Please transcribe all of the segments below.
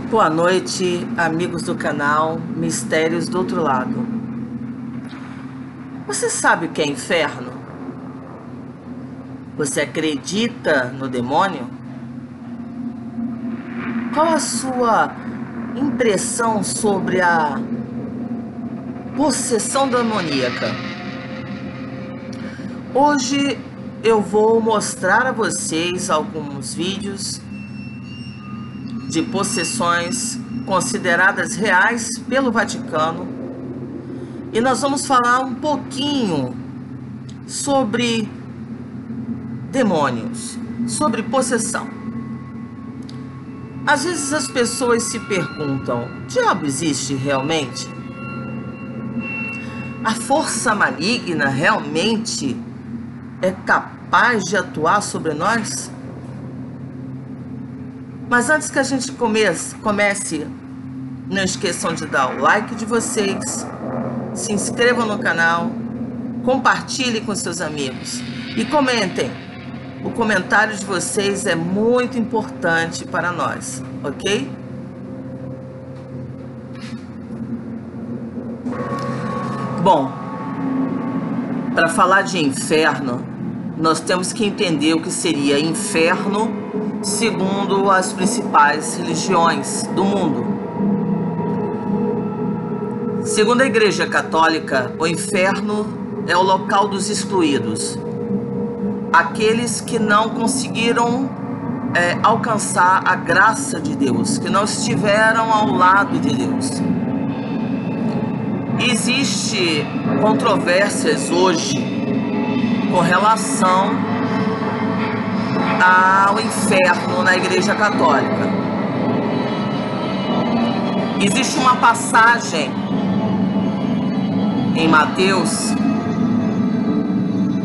Boa noite, amigos do canal Mistérios do Outro Lado. Você sabe o que é inferno? Você acredita no demônio? Qual a sua impressão sobre a possessão demoníaca? Hoje eu vou mostrar a vocês alguns vídeos de possessões consideradas reais pelo Vaticano, e nós vamos falar um pouquinho sobre demônios, sobre possessão. Às vezes as pessoas se perguntam: diabo existe realmente? A força maligna realmente é capaz de atuar sobre nós? Mas antes que a gente comece, não esqueçam de dar o like de vocês, se inscrevam no canal, compartilhem com seus amigos e comentem. O comentário de vocês é muito importante para nós, ok? Bom, para falar de inferno, nós temos que entender o que seria inferno segundo as principais religiões do mundo. Segundo a Igreja Católica, o inferno é o local dos excluídos, aqueles que não conseguiram alcançar a graça de Deus, que não estiveram ao lado de Deus. Existem controvérsias hoje com relação ao inferno na Igreja Católica. Existe uma passagem em Mateus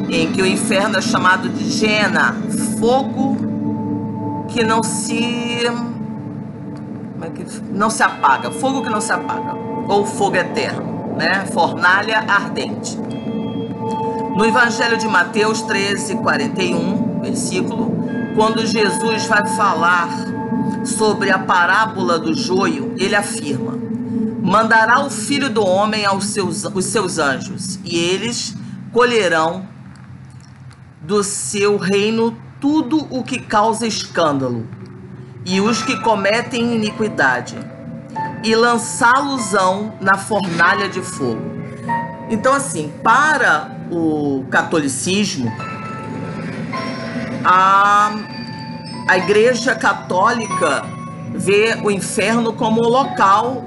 em que o inferno é chamado de Gena, fogo que não se apaga, fogo que não se apaga, ou fogo eterno, né? Fornalha ardente. No Evangelho de Mateus 13:41, versículo, quando Jesus vai falar sobre a parábola do joio, ele afirma: mandará o Filho do Homem os seus anjos, e eles colherão do seu reino tudo o que causa escândalo, e os que cometem iniquidade, e lançá-los-ão na fornalha de fogo. Então, assim, para o catolicismo, a Igreja Católica vê o inferno como um local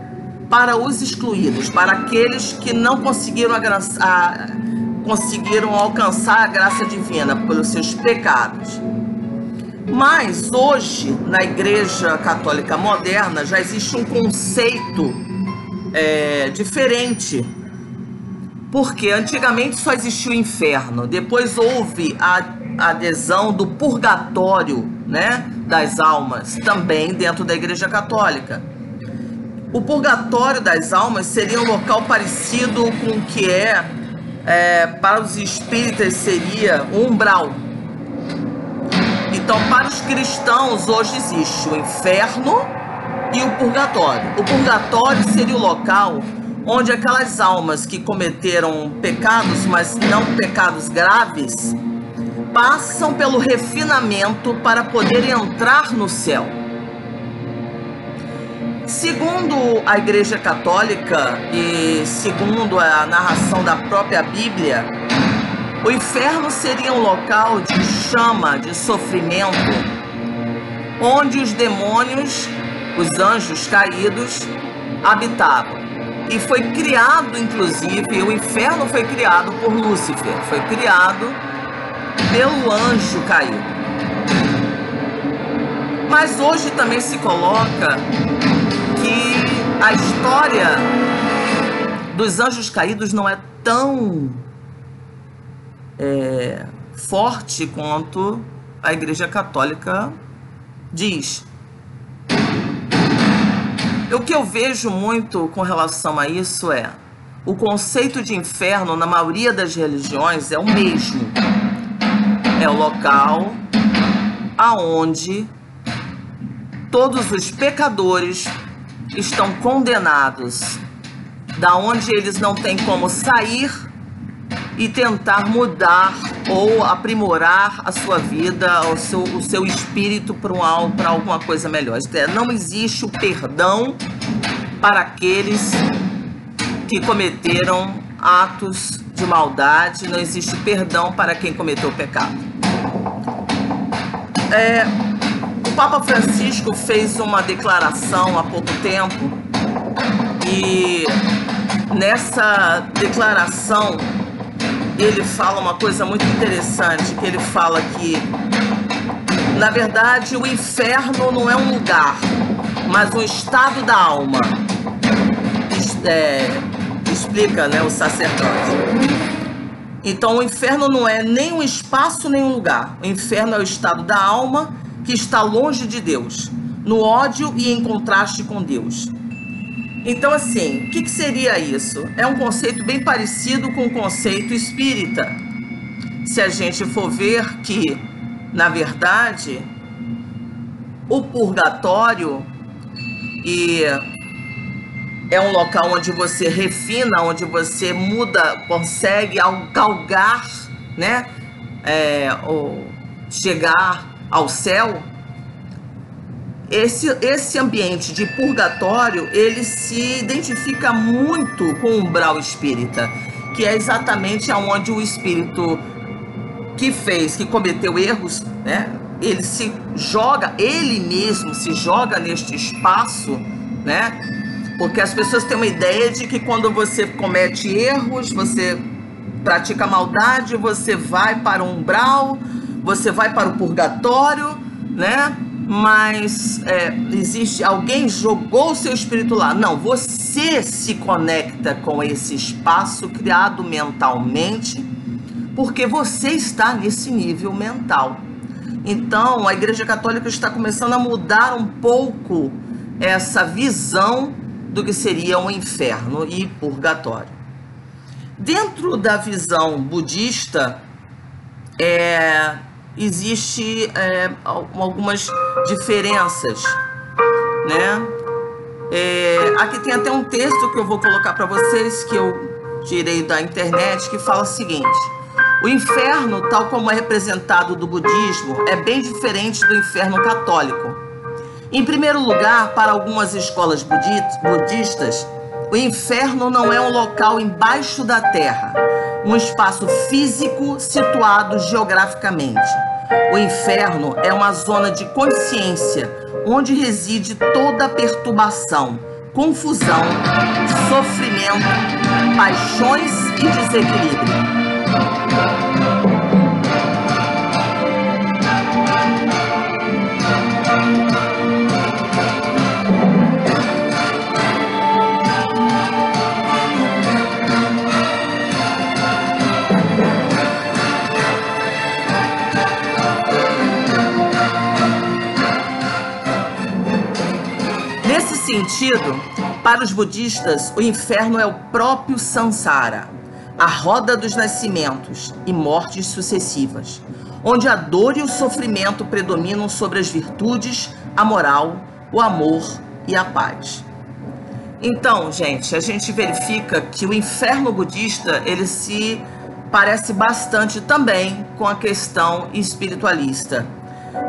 para os excluídos, para aqueles que não conseguiram alcançar a graça divina pelos seus pecados. Mas hoje, na Igreja Católica moderna, já existe um conceito diferente. Porque antigamente só existia o inferno, depois houve a adesão do purgatório, né, das almas, também dentro da Igreja Católica. O purgatório das almas seria um local parecido com o que para os espíritas seria o umbral. Então, para os cristãos, hoje existe o inferno e o purgatório. O purgatório seria o local onde aquelas almas que cometeram pecados, mas não pecados graves, passam pelo refinamento para poder entrar no céu. Segundo a Igreja Católica e segundo a narração da própria Bíblia, o inferno seria um local de chama, de sofrimento, onde os demônios, os anjos caídos, habitavam. E foi criado, inclusive, o inferno foi criado por Lúcifer, foi criado pelo anjo caído. Mas hoje também se coloca que a história dos anjos caídos não é tão forte quanto a Igreja Católica diz. O que eu vejo muito com relação a isso o conceito de inferno na maioria das religiões é o mesmo. É o local aonde todos os pecadores estão condenados, da onde eles não têm como sair e tentar mudar ou aprimorar a sua vida, o seu espírito para alguma coisa melhor. Não existe o perdão para aqueles que cometeram atos de maldade, não existe perdão para quem cometeu o pecado. O Papa Francisco fez uma declaração há pouco tempo e nessa declaração ele fala uma coisa muito interessante, que ele fala que, na verdade, o inferno não é um lugar, mas um estado da alma. Explica, né, o sacerdote. Então, o inferno não é nem um espaço, nem um lugar. O inferno é o estado da alma que está longe de Deus, no ódio e em contraste com Deus. Então, assim, o que seria isso? É um conceito bem parecido com o conceito espírita. Se a gente for ver que, na verdade, o purgatório é um local onde você refina, onde você muda, consegue galgar, né? Ou chegar ao céu. Esse ambiente de purgatório, ele se identifica muito com o umbral espírita, que é exatamente onde o espírito que cometeu erros, né? Ele mesmo se joga neste espaço, né? Porque as pessoas têm uma ideia de que quando você comete erros, você pratica maldade, você vai para o umbral, você vai para o purgatório, né? Mas alguém jogou o seu espírito lá. Não, você se conecta com esse espaço criado mentalmente, porque você está nesse nível mental. Então, a Igreja Católica está começando a mudar um pouco essa visão do que seria um inferno e purgatório. Dentro da visão budista, existe algumas diferenças, né? Aqui tem até um texto que eu vou colocar para vocês, que eu tirei da internet, que fala o seguinte: o inferno, tal como é representado do budismo, é bem diferente do inferno católico. Em primeiro lugar, para algumas escolas budistas, o inferno não é um local embaixo da terra, um espaço físico situado geograficamente. O inferno é uma zona de consciência, onde reside toda a perturbação, confusão, sofrimento, paixões e desequilíbrio. Nesse sentido, para os budistas, o inferno é o próprio samsara, a roda dos nascimentos e mortes sucessivas, onde a dor e o sofrimento predominam sobre as virtudes, a moral, o amor e a paz. Então, gente, a gente verifica que o inferno budista, ele se parece bastante também com a questão espiritualista.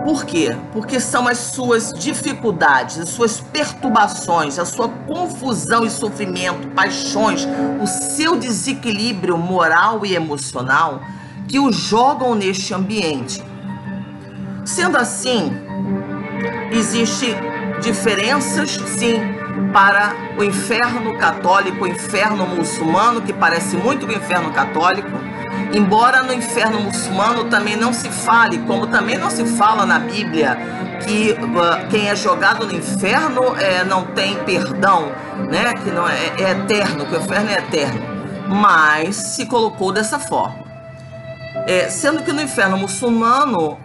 Por quê? Porque são as suas dificuldades, as suas perturbações, a sua confusão e sofrimento, paixões, o seu desequilíbrio moral e emocional que o jogam neste ambiente. Sendo assim, existem diferenças, sim, para o inferno católico, o inferno muçulmano, que parece muito com o inferno católico. Embora no inferno muçulmano também não se fale, como também não se fala na Bíblia, que quem é jogado no inferno não tem perdão, né? Que não é eterno, que o inferno é eterno. Mas se colocou dessa forma. Sendo que no inferno muçulmano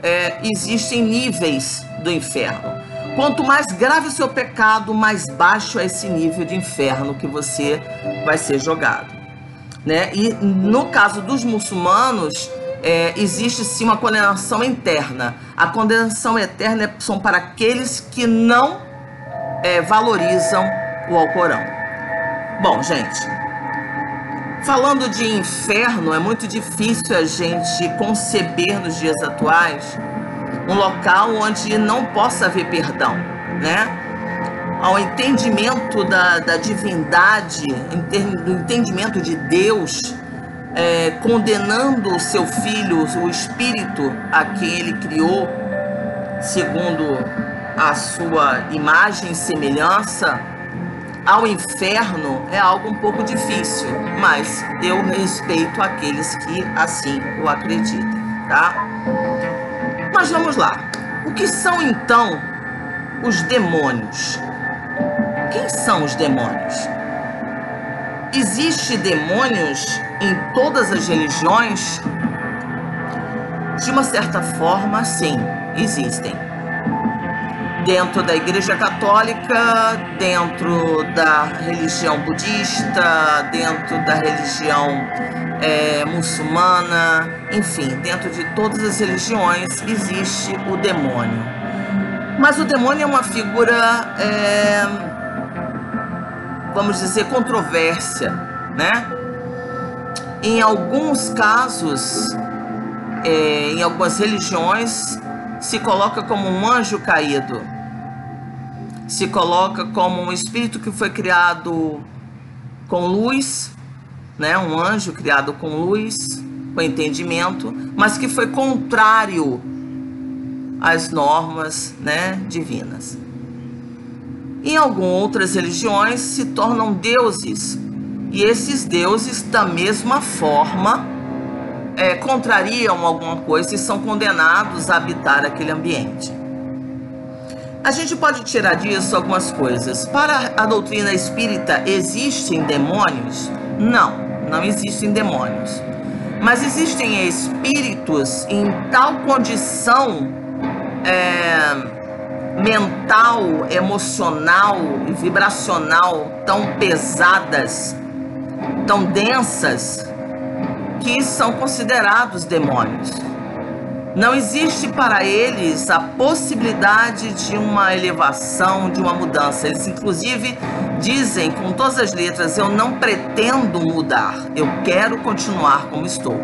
existem níveis do inferno. Quanto mais grave o seu pecado, mais baixo é esse nível de inferno que você vai ser jogado. Né? E no caso dos muçulmanos, existe sim uma condenação interna. A condenação eterna são para aqueles que não valorizam o Alcorão. Bom, gente, falando de inferno, é muito difícil a gente conceber nos dias atuais um local onde não possa haver perdão, né? Ao entendimento da divindade, do entendimento de Deus, condenando o seu filho, o espírito a quem ele criou, segundo a sua imagem e semelhança, ao inferno, é algo um pouco difícil, mas eu respeito aqueles que assim o acreditem, tá? Mas vamos lá. O que são então os demônios? Quem são os demônios? Existem demônios em todas as religiões? De uma certa forma, sim, existem. Dentro da Igreja Católica, dentro da religião budista, dentro da religião muçulmana, enfim, dentro de todas as religiões existe o demônio. Mas o demônio é uma figura, vamos dizer, controvérsia, né? Em alguns casos, em algumas religiões, se coloca como um anjo caído, se coloca como um espírito que foi criado com luz, né? Um anjo criado com luz, com entendimento, mas que foi contrário às normas, né, divinas. Em algumas outras religiões se tornam deuses, e esses deuses, da mesma forma, contrariam alguma coisa e são condenados a habitar aquele ambiente. A gente pode tirar disso algumas coisas. Para a doutrina espírita, existem demônios? Não, não existem demônios. Mas existem espíritos em tal condição mental, emocional e vibracional tão pesadas, tão densas, que são considerados demônios. Não existe para eles a possibilidade de uma elevação, de uma mudança. Eles, inclusive, dizem com todas as letras: eu não pretendo mudar, eu quero continuar como estou.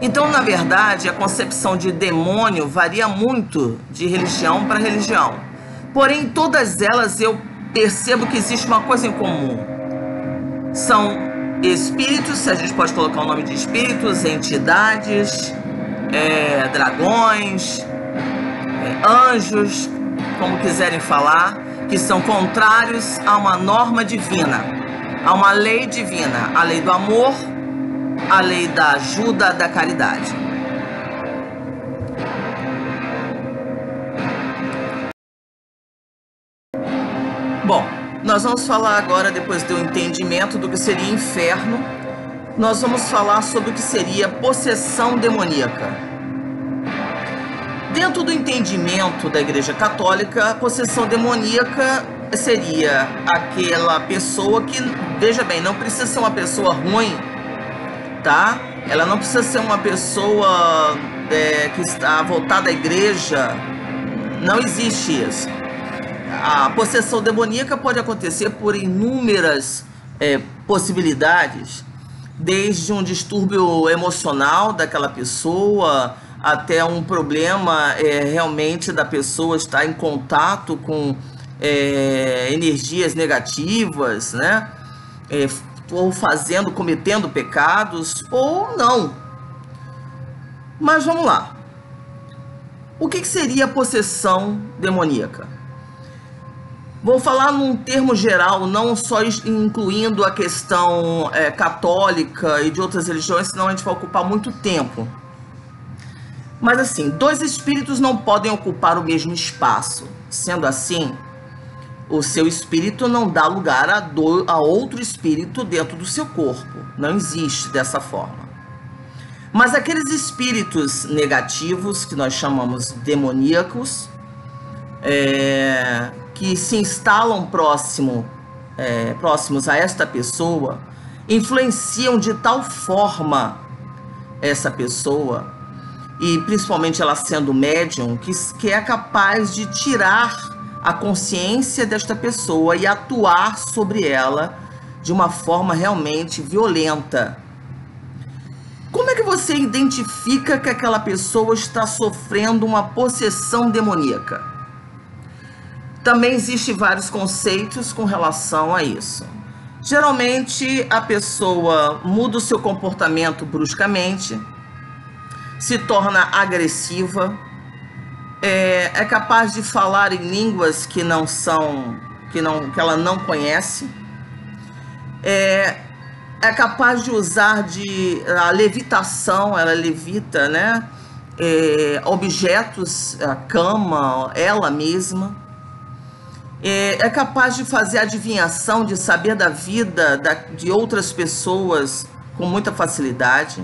Então, na verdade, a concepção de demônio varia muito de religião para religião. Porém, em todas elas eu percebo que existe uma coisa em comum. São espíritos, se a gente pode colocar o nome de espíritos, entidades, dragões, anjos, como quiserem falar, que são contrários a uma norma divina, a uma lei divina, a lei do amor, a lei da ajuda, da caridade. Bom, nós vamos falar agora, depois do entendimento do que seria inferno, nós vamos falar sobre o que seria possessão demoníaca. Dentro do entendimento da Igreja Católica, a possessão demoníaca seria aquela pessoa que, veja bem, não precisa ser uma pessoa ruim, tá? Ela não precisa ser uma pessoa que está voltada à igreja, não existe isso. A possessão demoníaca pode acontecer por inúmeras possibilidades, desde um distúrbio emocional daquela pessoa, até um problema realmente da pessoa estar em contato com energias negativas, né? Ou cometendo pecados, ou não. Mas vamos lá. O que seria possessão demoníaca? Vou falar num termo geral, não só incluindo a questão católica e de outras religiões, senão a gente vai ocupar muito tempo. Mas assim, dois espíritos não podem ocupar o mesmo espaço. Sendo assim, o seu espírito não dá lugar a outro espírito dentro do seu corpo. Não existe dessa forma. Mas aqueles espíritos negativos, que nós chamamos demoníacos, que se instalam próximos a esta pessoa, influenciam de tal forma essa pessoa, e principalmente ela sendo médium, que é capaz de tirar a consciência desta pessoa e atuar sobre ela de uma forma realmente violenta. Como é que você identifica que aquela pessoa está sofrendo uma possessão demoníaca? Também existem vários conceitos com relação a isso. Geralmente, a pessoa muda o seu comportamento bruscamente, se torna agressiva, é capaz de falar em línguas que que ela não conhece, é capaz de usar a levitação, ela levita, né? Objetos, a cama, ela mesma. É capaz de fazer adivinhação, de saber da vida de outras pessoas com muita facilidade.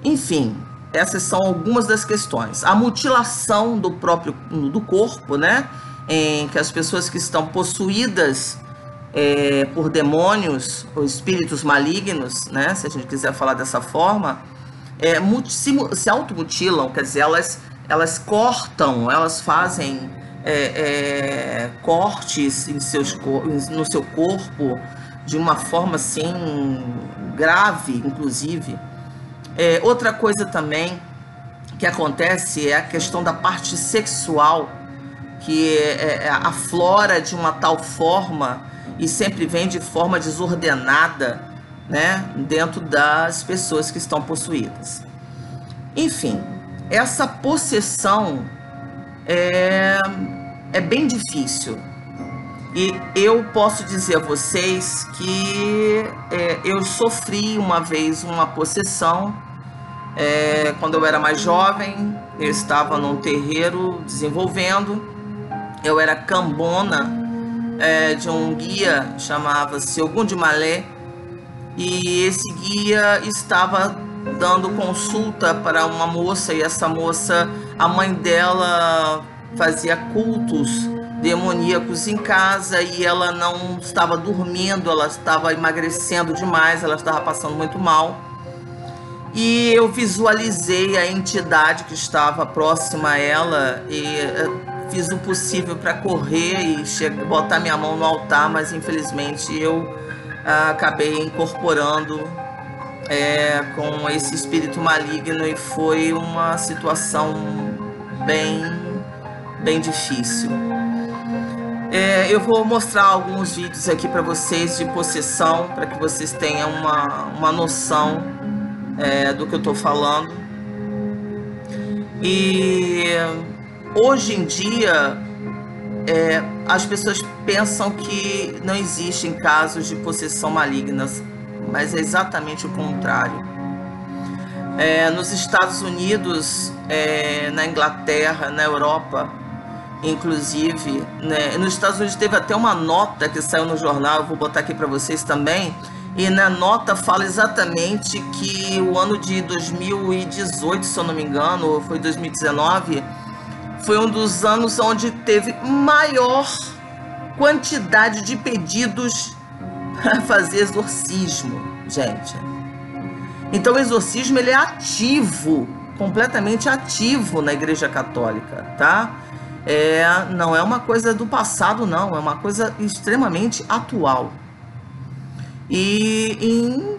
Enfim, essas são algumas das questões. A mutilação do corpo, né? Em que as pessoas que estão possuídas por demônios ou espíritos malignos, né? Se a gente quiser falar dessa forma, se automutilam, quer dizer, elas cortam, elas fazem cortes no seu corpo de uma forma assim grave, inclusive. Outra coisa também que acontece é a questão da parte sexual, que aflora de uma tal forma e sempre vem de forma desordenada, né, dentro das pessoas que estão possuídas. Enfim, essa possessão é bem difícil. E eu posso dizer a vocês que eu sofri uma vez uma possessão quando eu era mais jovem. Eu estava num terreiro desenvolvendo, eu era cambona de um guia, chamava-se Ogum de Malé, e esse guia estava dando consulta para uma moça, e essa moça, a mãe dela fazia cultos demoníacos em casa e ela não estava dormindo, ela estava emagrecendo demais, ela estava passando muito mal. E eu visualizei a entidade que estava próxima a ela e fiz o possível para correr e botar minha mão no altar, mas infelizmente eu acabei incorporando com esse espírito maligno e foi uma situação bem difícil. Eu vou mostrar alguns vídeos aqui para vocês de possessão, para que vocês tenham uma noção do que eu estou falando. E hoje em dia as pessoas pensam que não existem casos de possessão malignas, mas é exatamente o contrário. Nos Estados Unidos, na Inglaterra, na Europa, inclusive, né, nos Estados Unidos teve até uma nota que saiu no jornal, eu vou botar aqui para vocês também, e na nota fala exatamente que o ano de 2018, se eu não me engano, ou foi 2019, foi um dos anos onde teve maior quantidade de pedidos para fazer exorcismo, gente. Então o exorcismo ele é ativo, completamente ativo na Igreja Católica, tá? Não é uma coisa do passado, não, é uma coisa extremamente atual. E em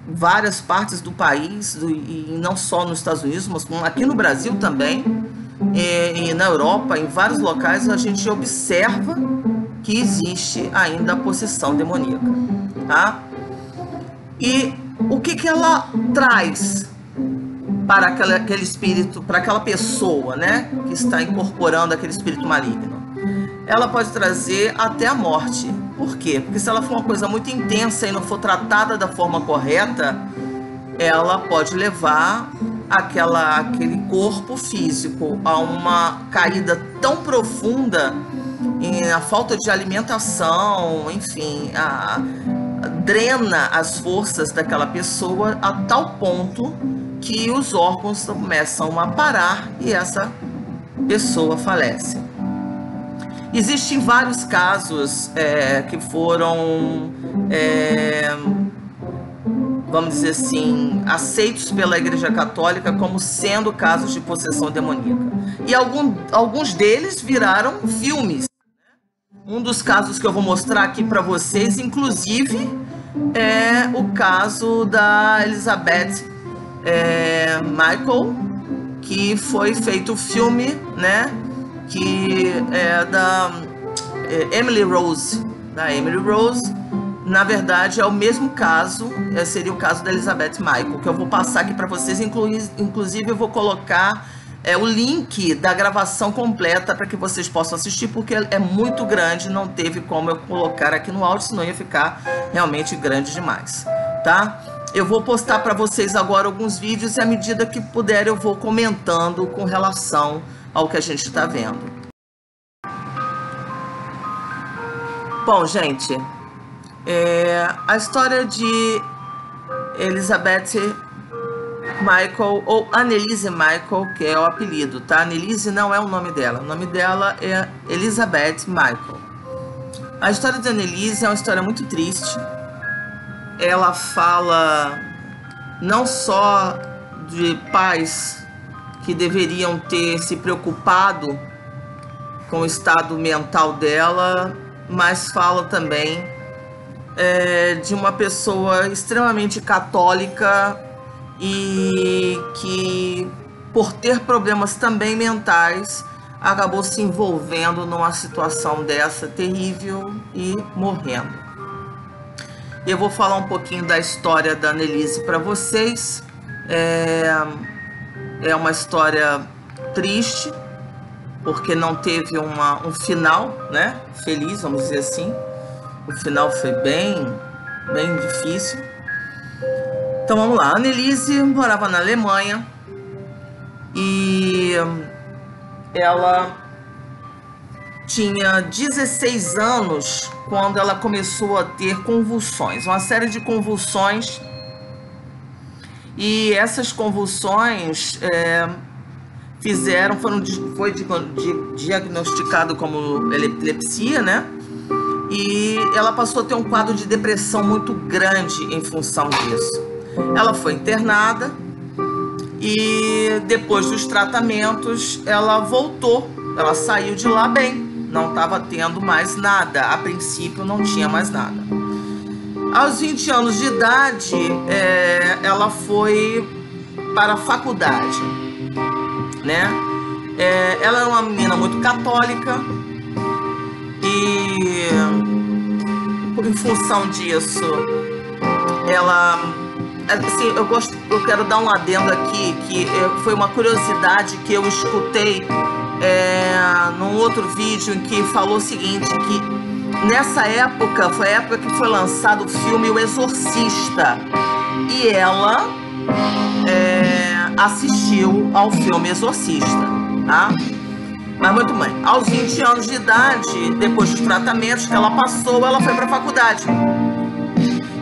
várias partes do país, e não só nos Estados Unidos, mas aqui no Brasil também, e na Europa, em vários locais, a gente observa que existe ainda a possessão demoníaca, tá? E o que ela traz para aquele espírito, para aquela pessoa, né, que está incorporando aquele espírito maligno? Ela pode trazer até a morte. Por quê? Porque se ela for uma coisa muito intensa e não for tratada da forma correta, ela pode levar aquele corpo físico a uma caída tão profunda, a falta de alimentação, enfim, drena as forças daquela pessoa a tal ponto que os órgãos começam a parar e essa pessoa falece. Existem vários casos que foram vamos dizer assim, aceitos pela Igreja Católica como sendo casos de possessão demoníaca. E alguns deles viraram filmes. Um dos casos que eu vou mostrar aqui para vocês, inclusive, é o caso da Elizabeth Michael, que foi feito o filme, né? Que é da Emily Rose. Da Emily Rose, na verdade, é o mesmo caso, seria o caso da Elizabeth Michael, que eu vou passar aqui para vocês. Inclusive, eu vou colocar o link da gravação completa para que vocês possam assistir, porque é muito grande, não teve como eu colocar aqui no áudio, senão ia ficar realmente grande demais, tá? Eu vou postar para vocês agora alguns vídeos e à medida que puder eu vou comentando com relação ao que a gente está vendo. Bom, gente, a história de Elizabeth Michael, ou Anneliese Michael, que é o apelido, tá? Anneliese não é o nome dela é Elizabeth Michael. A história de Anneliese é uma história muito triste. Ela fala não só de pais que deveriam ter se preocupado com o estado mental dela, mas fala também de uma pessoa extremamente católica e que, por ter problemas também mentais, acabou se envolvendo numa situação dessa terrível e morrendo. Eu vou falar um pouquinho da história da Anneliese para vocês. É uma história triste, porque não teve um final, né, feliz, vamos dizer assim. O final foi bem difícil. Então vamos lá. A Anneliese morava na Alemanha e ela tinha 16 anos quando ela começou a ter convulsões, uma série de convulsões, e essas convulsões foi diagnosticado como epilepsia, né? E ela passou a ter um quadro de depressão muito grande em função disso. Ela foi internada e depois dos tratamentos ela voltou, ela saiu de lá bem, não estava tendo mais nada, a princípio não tinha mais nada. Aos 20 anos de idade, ela foi para a faculdade, né? Ela era uma menina muito católica e, em função disso, ela, assim, eu quero dar um adendo aqui, que foi uma curiosidade que eu escutei num outro vídeo, em que falou o seguinte, que nessa época, foi a época que foi lançado o filme O Exorcista, e ela assistiu ao filme Exorcista, tá? Mas muito bem, aos 20 anos de idade, depois dos tratamentos que ela passou, ela foi para a faculdade.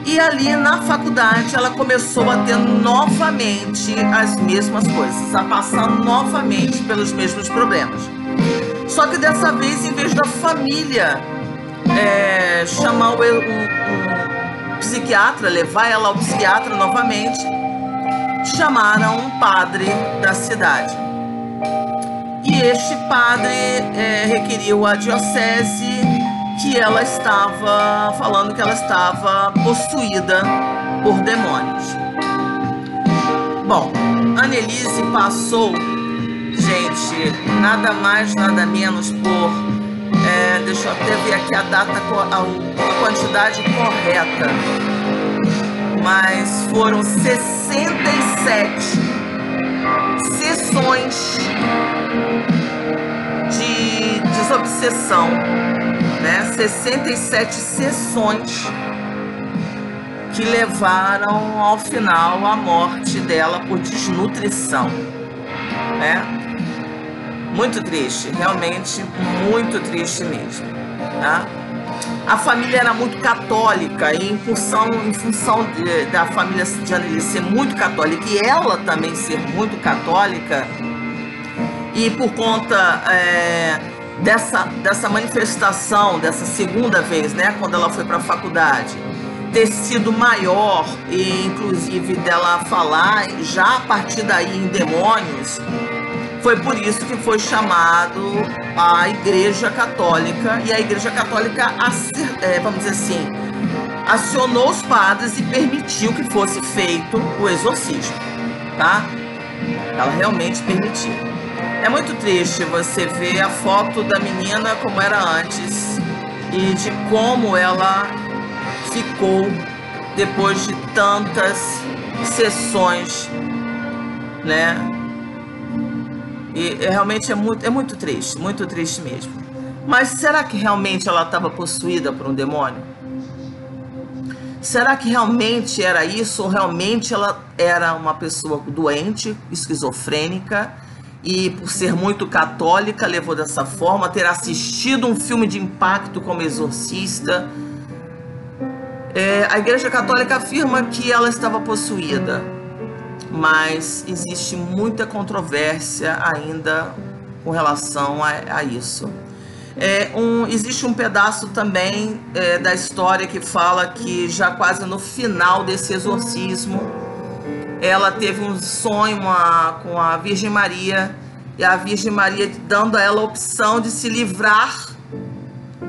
E ali na faculdade ela começou a ter novamente as mesmas coisas, a passar novamente pelos mesmos problemas. Só que dessa vez, em vez da família chamar um psiquiatra, levar ela ao psiquiatra novamente, chamaram um padre da cidade. E este padre requeriu à diocese que ela estava falando que ela estava possuída por demônios. Bom, a Anneliese passou, gente, nada mais, nada menos por, deixa eu até ver aqui a data, a quantidade correta, mas foram 67 sessões de desobsessão, né? 67 sessões que levaram ao final à morte dela por desnutrição, né? Muito triste, realmente muito triste mesmo, tá? A família era muito católica e em função da família de Anneliese ser muito católica e ela também ser muito católica, e por conta dessa manifestação, dessa segunda vez, né, quando ela foi para a faculdade, ter sido maior, e inclusive dela falar já a partir daí em demônios, foi por isso que foi chamado a Igreja Católica, e a Igreja Católica, vamos dizer assim, acionou os padres e permitiu que fosse feito o exorcismo, tá? Ela realmente permitiu. É muito triste você ver a foto da menina como era antes e de como ela ficou depois de tantas sessões, né? E realmente é muito triste mesmo. Mas será que realmente ela estava possuída por um demônio? Será que realmente era isso, ou realmente ela era uma pessoa doente, esquizofrênica, e por ser muito católica levou dessa forma, ter assistido um filme de impacto como Exorcista? A Igreja Católica afirma que ela estava possuída, mas existe muita controvérsia ainda com relação a isso. Existe um pedaço também da história que fala que já quase no final desse exorcismo, ela teve um sonho com a Virgem Maria, e a Virgem Maria dando a ela a opção de se livrar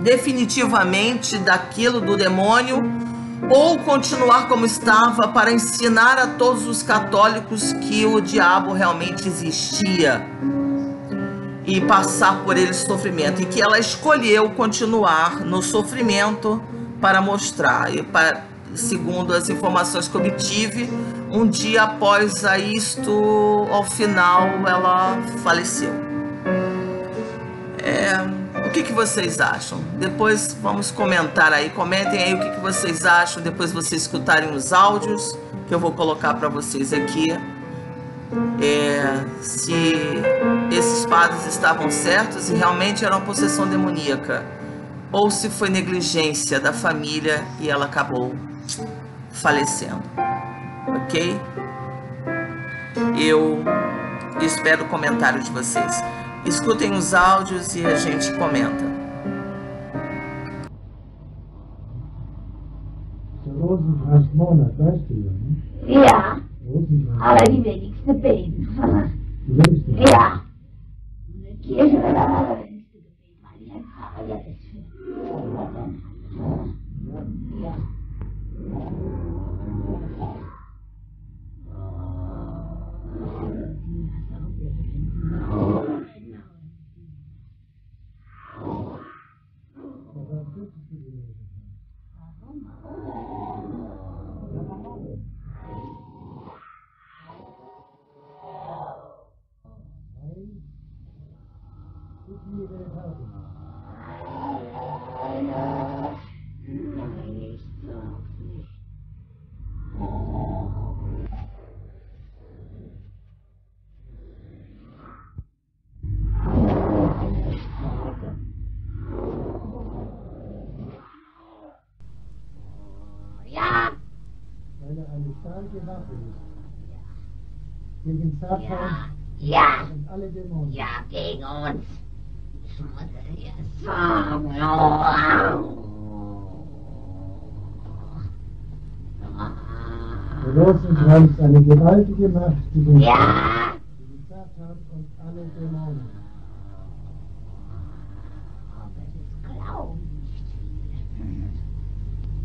definitivamente daquilo do demônio, ou continuar como estava para ensinar a todos os católicos que o diabo realmente existia e passar por ele sofrimento, e que ela escolheu continuar no sofrimento para mostrar, e segundo as informações que obtive, um dia após isto, ao final, ela faleceu. O que vocês acham? Depois vamos comentar aí, comentem aí o que vocês acham, depois vocês escutarem os áudios que eu vou colocar para vocês aqui. Se esses padres estavam certos e realmente era uma possessão demoníaca, ou se foi negligência da família e ela acabou falecendo, ok? Eu espero o comentário de vocês. Escutem os áudios e a gente comenta. Rosenkrantz-Monat, weißt du ja, ne? Ja, Rosenkrantz. aber die wenigste beten. Die wenigsten. Ja. Eine Kirche oder das wenigste Gebet, weil die ein Pfarrer ja ist für. Ja. Weil er eine starke Waffe ist. Gegen Satan Ja, und alle Dämonen. ja, gegen uns. Schmutzige Der Rosenkranz eine gewaltige Macht gegen Ja, Satan und alle Dämonen. aber das glauben nicht viele.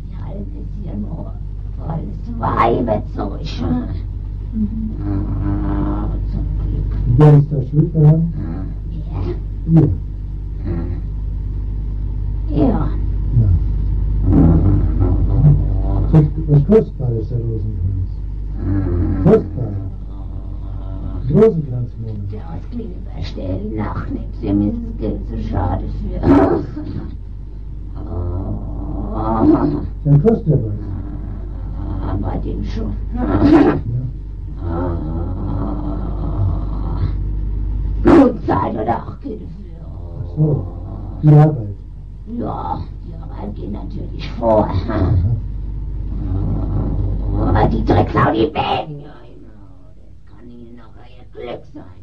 Die halten es hier nur volles Weiberzeug. Zum Glück. Wer ist da schuld daran? Ja. Ihr. Ja. Ja. Was Kostbares, der Rosenkranz. Kostbar. Rosenkranzmonat. Der Ausklinge verstellen nach nichts. Wir müssen das Geld zu schade für. Dann kostet er was. Bei dem schon. Ja. Gut Zeit oder auch Geld für. Ach so. Die Arbeit. Ja, die Arbeit geht natürlich vor. Aha. Aber die Drecksau, die beten ja immer. Das kann ihnen noch ihr Glück sein.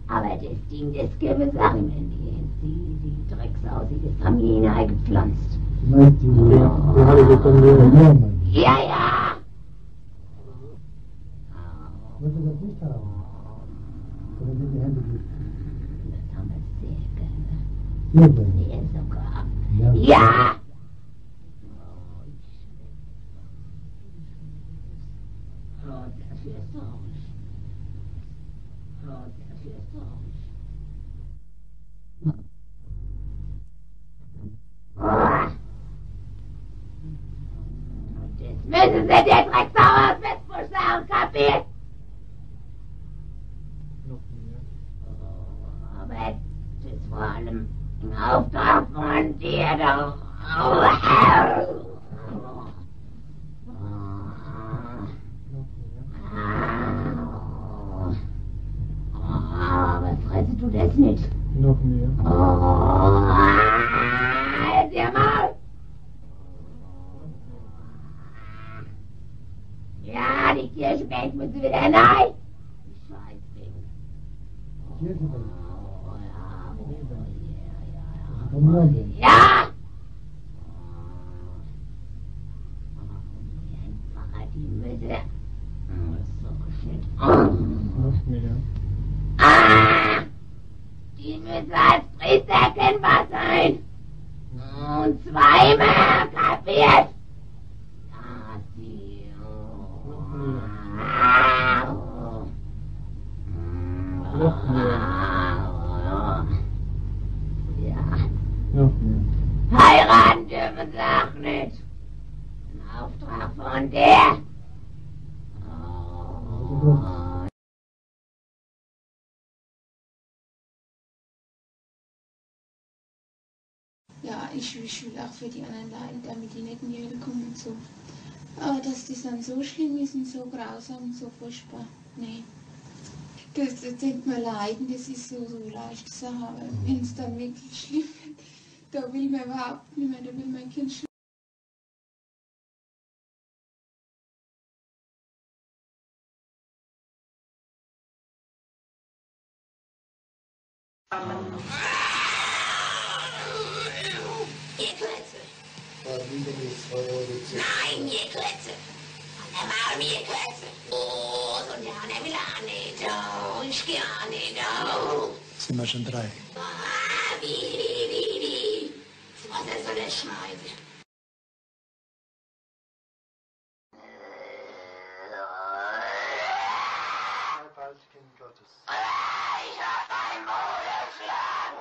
Aber das Ding, das gäbe Sachen, wenn die Drecksau, sie das haben ihnen eingepflanzt. Die hatte ich dann mehr. Ja, ja. Wollte das nicht haben? Oder in die Hände gibt? Das haben wir sehr gerne. Sehr gerne. Sehr sogar. Ja. Ja! Roter für Sorge. Roter für Sorge. Und jetzt müssen Sie den Drecksau aus Westbuschlagen kapiert? Aber das ist vor allem im Auftrag von dir doch. Aber fresse du das nicht? Noch mehr. Halt dir mal! Ja, die Kirschbank müssen wieder neu. Die Scheißding. Kirschbank. Ja! Einfacher die Mitte. So shit. Noch mehr. Ah! Die müssen als Priester erkennbar sein. Und zweimal kapiert. Ja, sie. Noch mehr. Ja. Noch mehr. Heiraten dürfen sie auch nicht. Ein Auftrag von der. Ja, ich will auch für die anderen leiden, damit die nicht in die Hölle kommen und so. Aber dass das dann so schlimm ist und so grausam und so furchtbar, nee. Das denkt man leiden, das ist so leicht Sache, aber wenn es dann wirklich schlimm wird, da will man überhaupt nicht mehr, da will mein Kind schon. Ihr Klötze. Nein, ihr Klötze. Von der Maul, ihr Klötze. Oh, so der will auch nicht. Oh, ich geh auch nicht. Oh. Sind wir schon 3. Ah, wie. Was er soll das schneiden? Als Kind Gottes. Ich hab dein Maul erschlagen.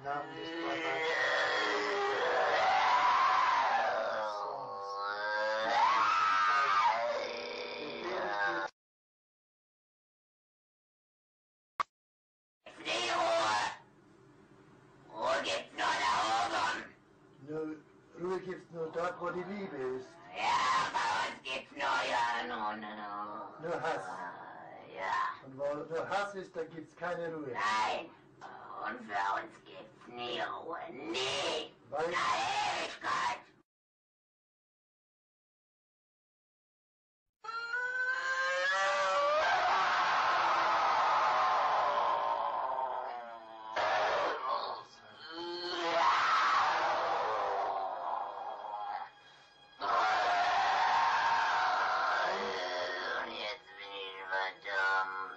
Namen des Vaters. Ruhe gibt's nur dort, wo die Liebe ist. Ja, bei uns gibt's Nur Hass. Ja, Und wo nur Hass ist, da gibt's keine Ruhe. nein. Und für uns gibt's nie Ruhe. Nie. Weil Na, Ewigkeit. Und jetzt bin ich verdammt.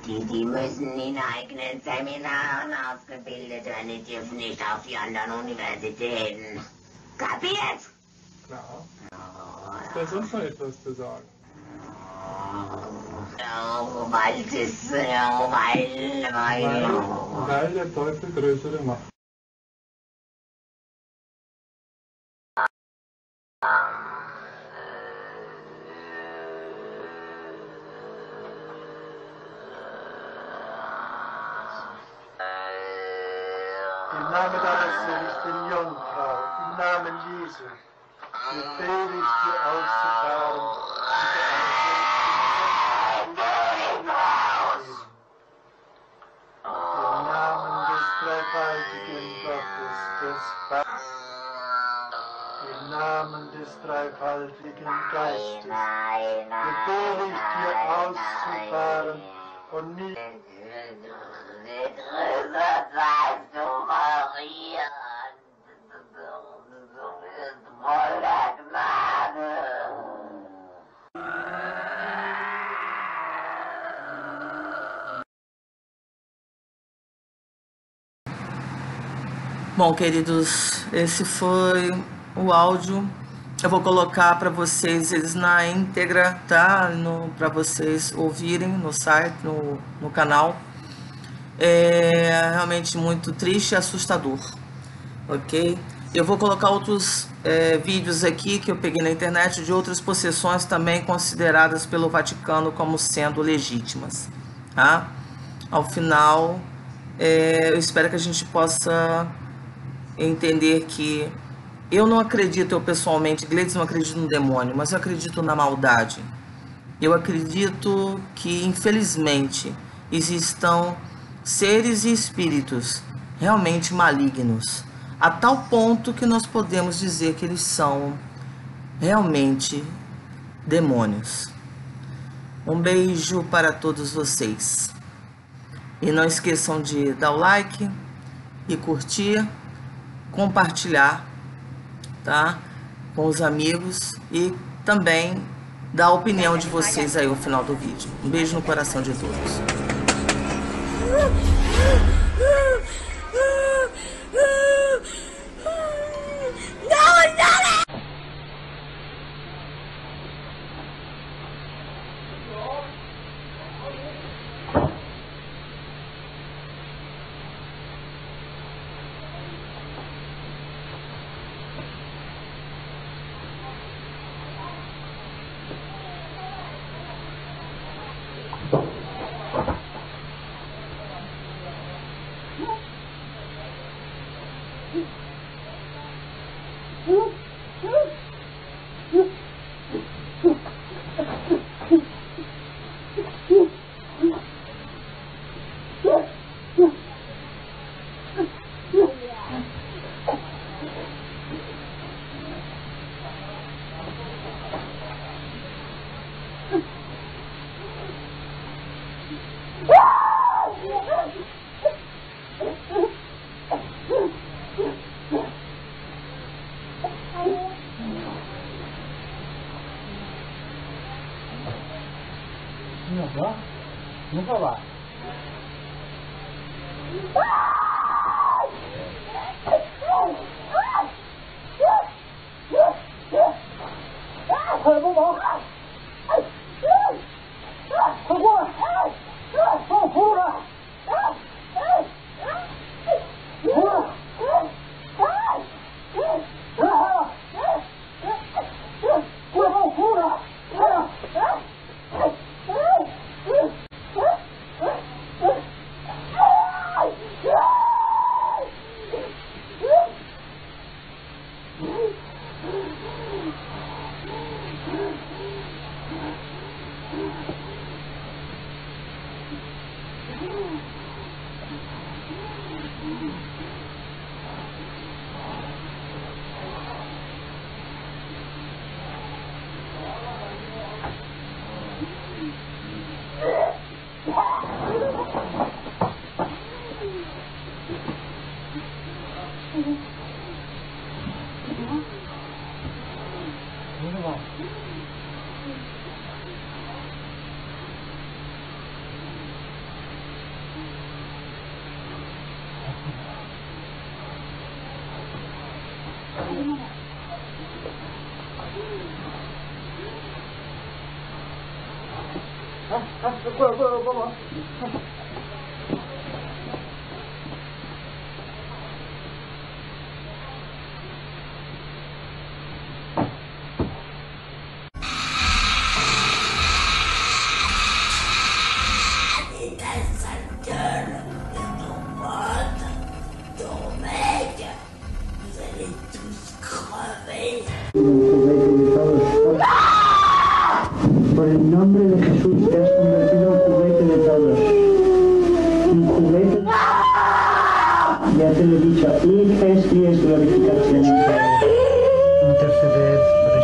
Die müssen in eigenen Seminaren ausgebildet werden, die dürfen nicht auf die anderen Universitäten. Kapiert? Klar. Ist da sonst noch etwas zu sagen? Oh, weil das, weil. Weil der Teufel größere Macht. im Namen deines seligen Jungfrau, im Namen Jesu, befehle ich dir auszufahren. Gottes des Vaters, im Namen des dreifaltigen Geistes, befehle ich dir auszufahren und nicht Bom, queridos, esse foi o áudio. Eu vou colocar para vocês eles na íntegra, tá? Para vocês ouvirem no site, no canal. É realmente muito triste e assustador, ok? Eu vou colocar outros vídeos aqui que eu peguei na internet de outras possessões também consideradas pelo Vaticano como sendo legítimas, tá? Ao final, eu espero que a gente possa entender que eu não acredito, eu pessoalmente, Gleides, não acredito no demônio, mas eu acredito na maldade. Eu acredito que, infelizmente, existam seres e espíritos realmente malignos, a tal ponto que nós podemos dizer que eles são realmente demônios. Um beijo para todos vocês. E não esqueçam de dar o like e curtir, compartilhar, tá, com os amigos e também dar a opinião de vocês aí no final do vídeo. Um beijo no coração de todos. Nunca vai. Vamos. Por el nombre de Jesús te has convertido en juguete de todos. Un juguete, ya te lo he dicho, y Cristi es glorificación. Interceded por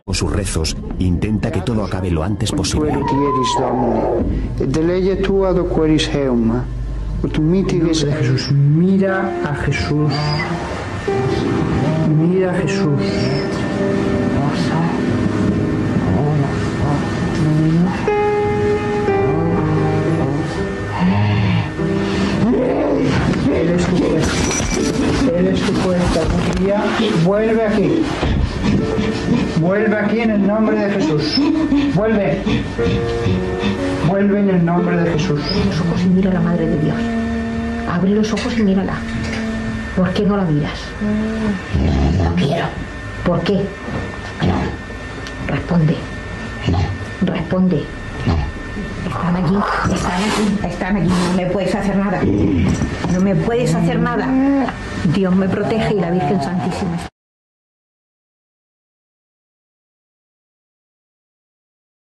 Con sus rezos, intenta que todo acabe lo antes posible. de tua do queris heum. De Jesús, mira a Jesús. Mira a Jesús. Él es tu fuerza. Confía. Vuelve aquí. Vuelve aquí en el nombre de Jesús. Vuelve. Vuelve en el nombre de Jesús. Abre los ojos y mira a la Madre de Dios. Abre los ojos y mírala. ¿Por qué no la miras? No quiero. ¿Por qué? No. Responde. No. Responde. No. Están allí, están aquí, están aquí. No me puedes hacer nada. No me puedes hacer nada. Dios me protege y la Virgen Santísima.